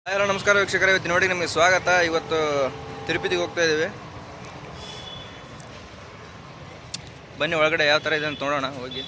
Hello ನಮಸ್ಕಾರ ವೀಕ್ಷಕರೇ, ಇವತ್ತು ನೋಡಿ ನಿಮಗೆ ಸ್ವಾಗತ. ಇವತ್ತು ತಿರುಪತಿಗೆ ಹೋಗ್ತಾ ಇದ್ದೀವಿ. ಬನ್ನಿ ಒಳಗಡೆ ಯಾವ ಥರ ಇದೆ ಅಂತ ನೋಡೋಣ. ಹೋಗಿ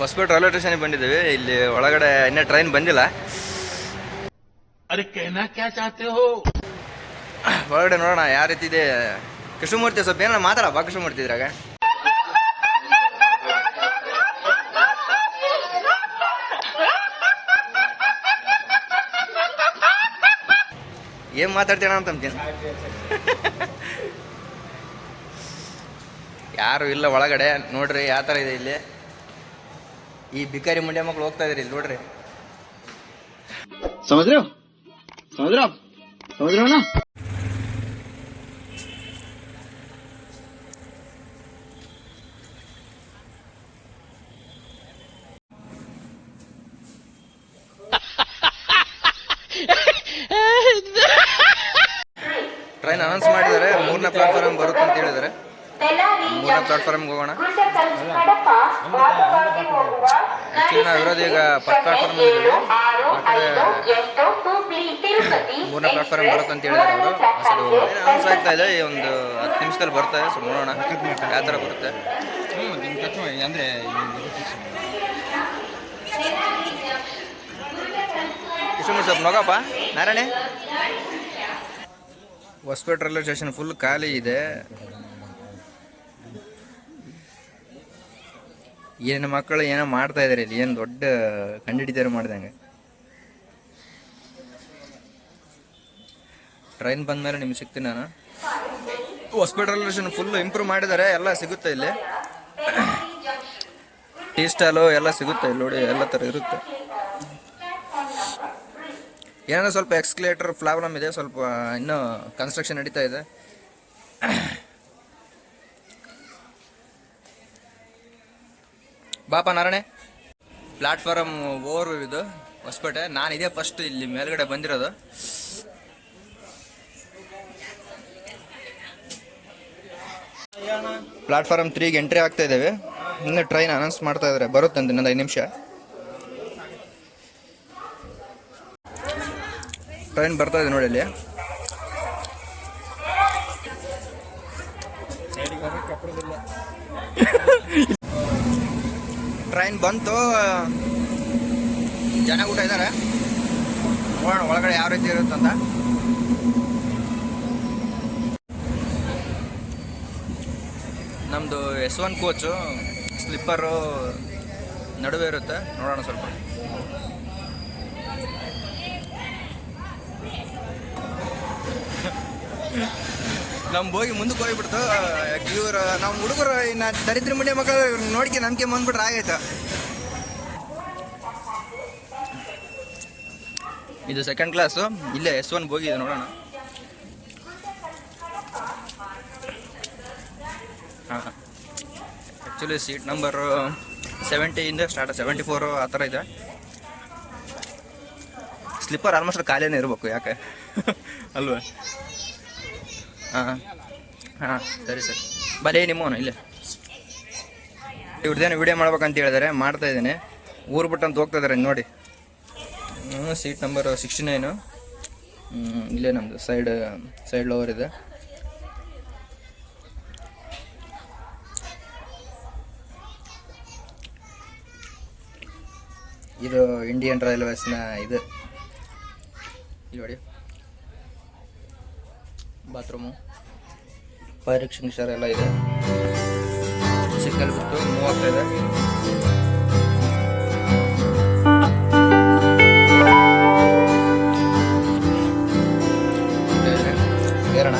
ಹೊಸಪೇಟೆ ರೈಲ್ವೆ ಸ್ಟೇಷನ್ಗೆ ಬಂದಿದ್ದೀವಿ. ಇಲ್ಲಿ ಒಳಗಡೆ ಇನ್ನೂ ಟ್ರೈನ್ ಬಂದಿಲ್ಲ. ಒಳಗಡೆ ನೋಡೋಣ ಯಾವ ರೀತಿ ಇದೆ. ಕೃಷ್ಣಮೂರ್ತಿ ಸ್ವಲ್ಪ ಏನಾರ ಮಾತಾಡಪ್ಪ. ಕೃಷ್ಣಮೂರ್ತಿ ಇದ್ರಾಗ ಏನು ಮಾತಾಡ್ತೀಣ ಅಂತಂತೀನಿ. ಯಾರು ಇಲ್ಲ ಒಳಗಡೆ. ನೋಡ್ರಿ ಯಾವ ಥರ ಇದೆ ಇಲ್ಲಿ. ಈ ಬಿಕಾರಿ ಮುಂಡೆ ಮಕ್ಕಳು ಹೋಗ್ತಾ ಇದ್ರಿ ಇಲ್ಲಿ ನೋಡ್ರಿ. ಸಮುದ್ರ ಟ್ರೈನ್ ಅನೌನ್ಸ್ ಮಾಡಿದ್ದಾರೆ. 3ನೇ ಪ್ಲಾಟ್ಫಾರ್ಮ್ ಬರುತ್ತೆ ಅಂತ ಹೇಳಿದ್ದಾರೆ. 3ನೇ ಪ್ಲಾಟ್ಫಾರ್ಮ್ಗೆ ಹೋಗೋಣ. ಆ್ಯಕ್ಚುಲಿ ನಾವು ಇರೋದು ಈಗ ಫಸ್ಟ್ ಪ್ಲಾಟ್ಫಾರ್ಮ್ ಇದ್ದೀವಿ. ಆ 3ನೇ ಪ್ಲಾಟ್ಫಾರ್ಮ್ ಬರುತ್ತೆ ಅಂತ ಹೇಳಿದ್ದಾರೆ ಅವರು. ಅಸಲು ಅನೌನ್ಸ್ ಆಗ್ತಾ ಇದೆ. ಒಂದು 10 ನಿಮಿಷದಲ್ಲಿ ಬರ್ತದೆ. ಸೊ ನೋಡೋಣ ಯಾವ ಥರ ಬರುತ್ತೆ. ಅಂದರೆ ಕೃಷ್ಣಮೂರ್ತಿ ಸ್ವಲ್ಪ ನೋಗಪ್ಪ. ನಾರಾಯಣೆ, ಹೊಸಪೇಟೆ ರೈಲ್ವೆ ಸ್ಟೇಷನ್ ಫುಲ್ ಖಾಲಿ ಇದೆ. ಏನು ಮಕ್ಕಳು ಏನೋ ಮಾಡ್ತಾ ಇದಾರೆ ಇಲ್ಲಿ. ಏನು ದೊಡ್ಡ ಕಂಡಿಡಿದಾರೆ ಮಾಡ್ದಂಗೆ. ಟ್ರೈನ್ ಬಂದಮೇಲೆ ನಿಮ್ಗೆ ಸಿಗ್ತೀನಿ ನಾನು. Hosapete railway station full improve ಮಾಡಿದ್ದಾರೆ. ಎಲ್ಲ ಸಿಗುತ್ತೆ ಇಲ್ಲಿ. ಟೀ ಸ್ಟಾಲು ಎಲ್ಲ ಸಿಗುತ್ತೆ ಇಲ್ಲಿ ನೋಡಿ. ಎಲ್ಲ ಥರ ಇರುತ್ತೆ. ಏನೋ ಸ್ವಲ್ಪ ಎಕ್ಸ್ಕಲೇಟರ್ ಪ್ರಾಬ್ಲಮ್ ಇದೆ. ಸ್ವಲ್ಪ ಇನ್ನೂ ಕನ್ಸ್ಟ್ರಕ್ಷನ್ ನಡೀತಾ ಇದೆ. ಬಾಪ ನಾರಾಯಣೆ, ಪ್ಲಾಟ್ಫಾರಮ್ ಓವರ್ ಇದು ಹೊಸಪೇಟೆ. ನಾನು ಇದೇ ಫಸ್ಟ್ ಇಲ್ಲಿ ಮೇಲ್ಗಡೆ ಬಂದಿರೋದು. ಪ್ಲಾಟ್ಫಾರಮ್ 3ಗೆ ಎಂಟ್ರಿ ಆಗ್ತಾ ಇದ್ದೇವೆ. ಇನ್ನು ಟ್ರೈನ್ ಅನೌನ್ಸ್ ಮಾಡ್ತಾ ಇದ್ದಾರೆ, ಬರುತ್ತೆ ಅಂತ ಇನ್ನೊಂದು 5 ನಿಮಿಷ. ಟ್ರೈನ್ ಬರ್ತಾ ಇದೆ ನೋಡಿ ಇಲ್ಲಿ. ಟ್ರೈನ್ ಬಂತು, ಜನ ಊಟ ಇದ್ದಾರೆ. ನೋಡೋಣ ಒಳಗಡೆ ಯಾವ ರೀತಿ ಇರುತ್ತಂತ. ನಮ್ಮದು S1 ಕೋಚು ಸ್ಲಿಪ್ಪರು ನಡುವೆ ಇರುತ್ತೆ. ನೋಡೋಣ ಸ್ವಲ್ಪ. ನಮ್ಮ ಹೋಗಿ ಮುಂದಕ್ಕೆ ಹೋಗಿಬಿಡ್ತು. ಇವರು ನಮ್ಮ ಹುಡುಗರು ಇನ್ನು ದರಿದ್ರ ಮುಂಡೆ ಮಕ್ಕಳು ನೋಡಿಕೆ ನಂಬಿಕೆ ಬಂದ್ಬಿಟ್ರೆ ಆಗೈತೆ. ಇದು ಸೆಕೆಂಡ್ ಕ್ಲಾಸು. ಇಲ್ಲೇ S1 ಹೋಗಿದೆ. ನೋಡೋಣ. ಹಾಂ, ಆ್ಯಕ್ಚುಲಿ ಸೀಟ್ ನಂಬರು 70 ಸ್ಟಾರ್ಟ್, 74 ಆ ಥರ ಇದೆ. ಸ್ಲಿಪ್ಪರ್ ಆಲ್ಮೋಸ್ಟ್ ಖಾಲಿನೇ ಇರಬೇಕು. ಯಾಕೆ ಅಲ್ವಾ? ಹಾಂ ಹಾಂ, ಸರಿ ಸರಿ. ಬಲೇ ನಿಮ್ಮವನು ಇಲ್ಲೇ. ಇವ್ರದ್ದೇನು ವಿಡಿಯೋ ಮಾಡ್ಬೇಕಂತ ಹೇಳಿದ್ದಾರೆ, ಮಾಡ್ತಾ ಇದ್ದೇನೆ. ಊರು ಬಿಟ್ಟಂತ ಹೋಗ್ತಾ ಇದ್ದಾರೆ ನೋಡಿ. Seat number 69. ಇಲ್ಲೇ ನಮ್ಮದು ಸೈಡ್ ಲೋವರ್ ಇದೆ. ಇದು ಇಂಡಿಯನ್ ರೈಲ್ವೇಸ್ನ ಇದು. ಇಲ್ಲಿ ನೋಡಿ, ಬಾತ್ರೂಮು, ಫೈರ್ ಎಕ್ಸ್ಟಿಂಗ್ವಿಷರ್ ಎಲ್ಲ ಇದೆ. ಸಿಗ್ನಲ್ ಬಿಟ್ಟು ಮೂವ್ ಆಗ್ತಾ ಇದೆ. ಏರೋಣ.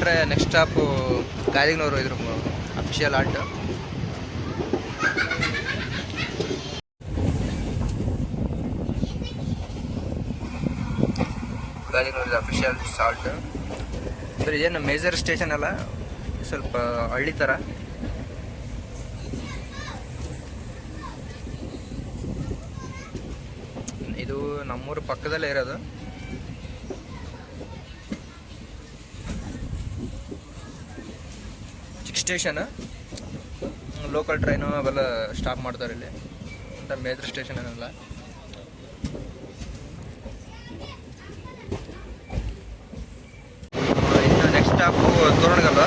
ಬಿಟ್ಟರೆ ನೆಕ್ಸ್ಟ್ ಸ್ಟಾಪು ಗಾದಿಗ್ನವರು ಇದ್ರ ಅಫಿಷಿಯಲ್ ಆಲ್ಟ್. ಗಾದಿಗ್ನವ್ರದ್ದು ಅಫಿಷಿಯಲ್ ಸಾಲ್ಟ್. ಅಂದರೆ ಏನು ಮೇಜರ್ ಸ್ಟೇಷನ್ ಅಲ್ಲ, ಸ್ವಲ್ಪ ಹಳ್ಳಿ ಥರ. ಇದು ನಮ್ಮೂರು ಪಕ್ಕದಲ್ಲೇ ಇರೋದು. ಚಿಕ್ಕ ಸ್ಟೇಷನ್, ಲೋಕಲ್ ಟ್ರೈನು ಅವೆಲ್ಲ ಸ್ಟಾಪ್ ಮಾಡ್ತಾರೆ ಇಲ್ಲಿ ಅಂತ. ಮೇಜರ್ ಸ್ಟೇಷನ್ ಏನಲ್ಲ. ಇನ್ನು ನೆಕ್ಸ್ಟ್ ಸ್ಟಾಪು ತೋರಣಗಲ್ಲ.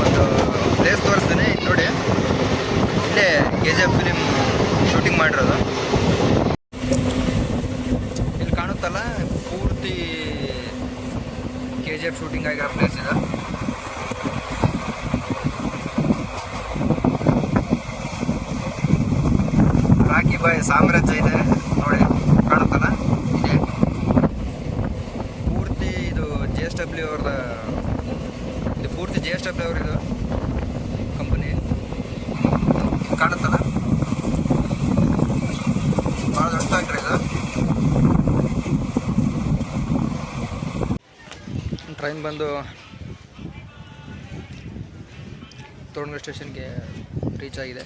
ಒಂದು ಪ್ಲೇಸ್ ತೋರಿಸ್ತೀನಿ ನೋಡಿ. ಇಲ್ಲೇ KGF ಫಿಲಿಮ್ ಶೂಟಿಂಗ್ ಮಾಡಿರೋದು. ಇಲ್ಲಿ ಕಾಣುತ್ತಲ್ಲ, ಪೂರ್ತಿ KGF ಶೂಟಿಂಗ್ ಆಗಿರೋ ಪ್ಲೇಸ್ ಇದೆ. ರಾಕಿ ಬಾಯ್ ಸಾಮ್ರಾಜ್ಯ ಇದೆ ನೋಡಿ, ಕಾಣುತ್ತಲ್ಲ. ಇದೆ ಪೂರ್ತಿ ಇದು JSW ಅವ್ರದ, ಇದು ಪೂರ್ತಿ JSW ಅವ್ರದ್ದು ಕಂಪನಿ. ಕಾಣುತ್ತಲ್ಲ, ಭಾಳ ದೊಡ್ಡ ಫ್ಯಾಕ್ಟ್ರಿ ಇದು. ಟ್ರೈನ್ ಬಂದು ತೋರಣಗಲ್ ಸ್ಟೇಷನ್ಗೆ ರೀಚ್ ಆಗಿದೆ.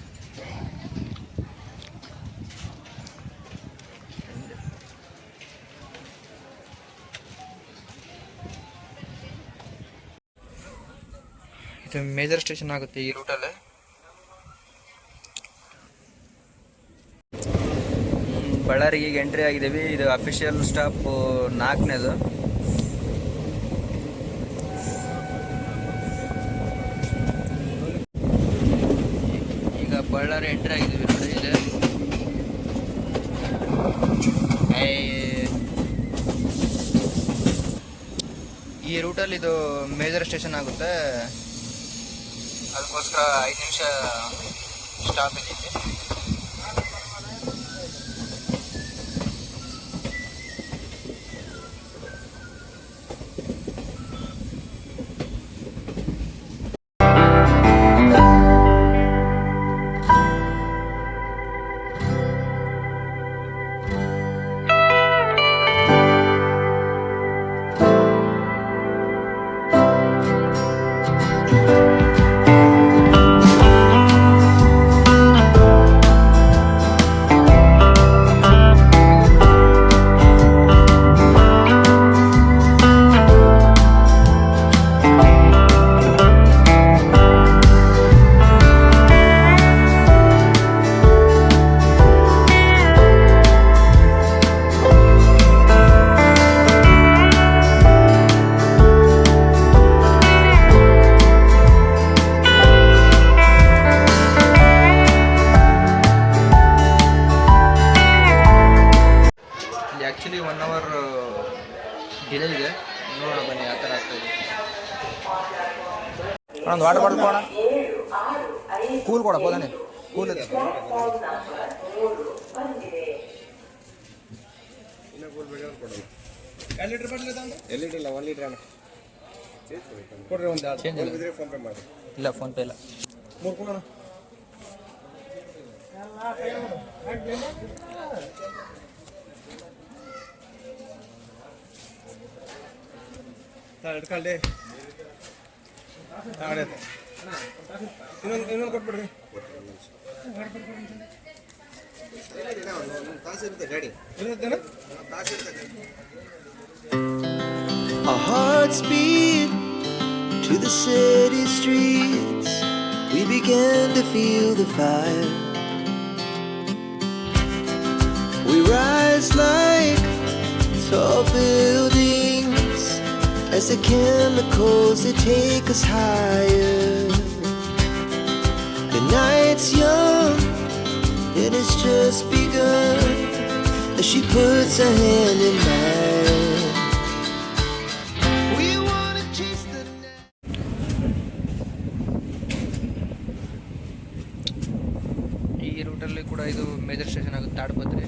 ಇದು ಮೇಜರ್ ಸ್ಟೇಷನ್ ಆಗುತ್ತೆ ಈ ರೂಟಲ್ಲಿ. ಬಳ್ಳಾರಿಗೆ ಈಗ ಎಂಟ್ರಿ ಆಗಿದ್ದೀವಿ. ಇದು ಅಫಿಷಿಯಲ್ ಸ್ಟಾಪ್ 4ನೇದು. ಈಗ ಬಳ್ಳಾರಿ ಎಂಟ್ರಿ ಆಗಿದ್ದೀವಿ ನೋಡಿ. ಇದೆ ಈ ರೂಟಲ್ಲಿ ಇದು ಮೇಜರ್ ಸ್ಟೇಷನ್ ಆಗುತ್ತೆ. ಅದಕ್ಕೋಸ್ಕರ 5 ನಿಮಿಷ ಸ್ಟಾಪ್ ಇದೆ. ಆ್ಯಕ್ಚುಲಿ 1 hour ಡಿಲೇ ಇದೆ. ನೋಡೋಣ ಬನ್ನಿ ಯಾವ ಥರ ಆಗ್ತಾಯಿದೆ. ಒಂದು ವಾಟರ್ ಬಾಟಲ್ ಕೊಡ, ಕೂಲ್ ಕೊಡ, ಹೋದಾನೆ ಕೂಲ್ ಇದೆ. ಎಲ್ಲಿಟ್ಟಿಲ್ಲ 1 ಲೀಟ್ರ್ ಕೊಡ್ರಿ. ಒಂದು ಫೋನ್ ಪೇ ಮಾಡಿ. ಇಲ್ಲ, ಫೋನ್ ಪೇ ಇಲ್ಲ. 3 ಕೊಡೋಣ. ಇಟ್ಕೊಳ್ಳಿ. ಇನ್ನೊಂದು ಕೊಟ್ಬಿಡ್ರಿ. Our hearts beat to the city streets. We began to feel the fire. We rise like tall buildings as the chemicals they take us higher. The night's young and it's just begun as she puts her hand in mine. We wanna chase the night. ಈ ರೂಟಲ್ಲಿ ಕೂಡ ಇದು major station ಆಗುತ್ತೆ, ತಾಡ್ಪತ್ರಿ.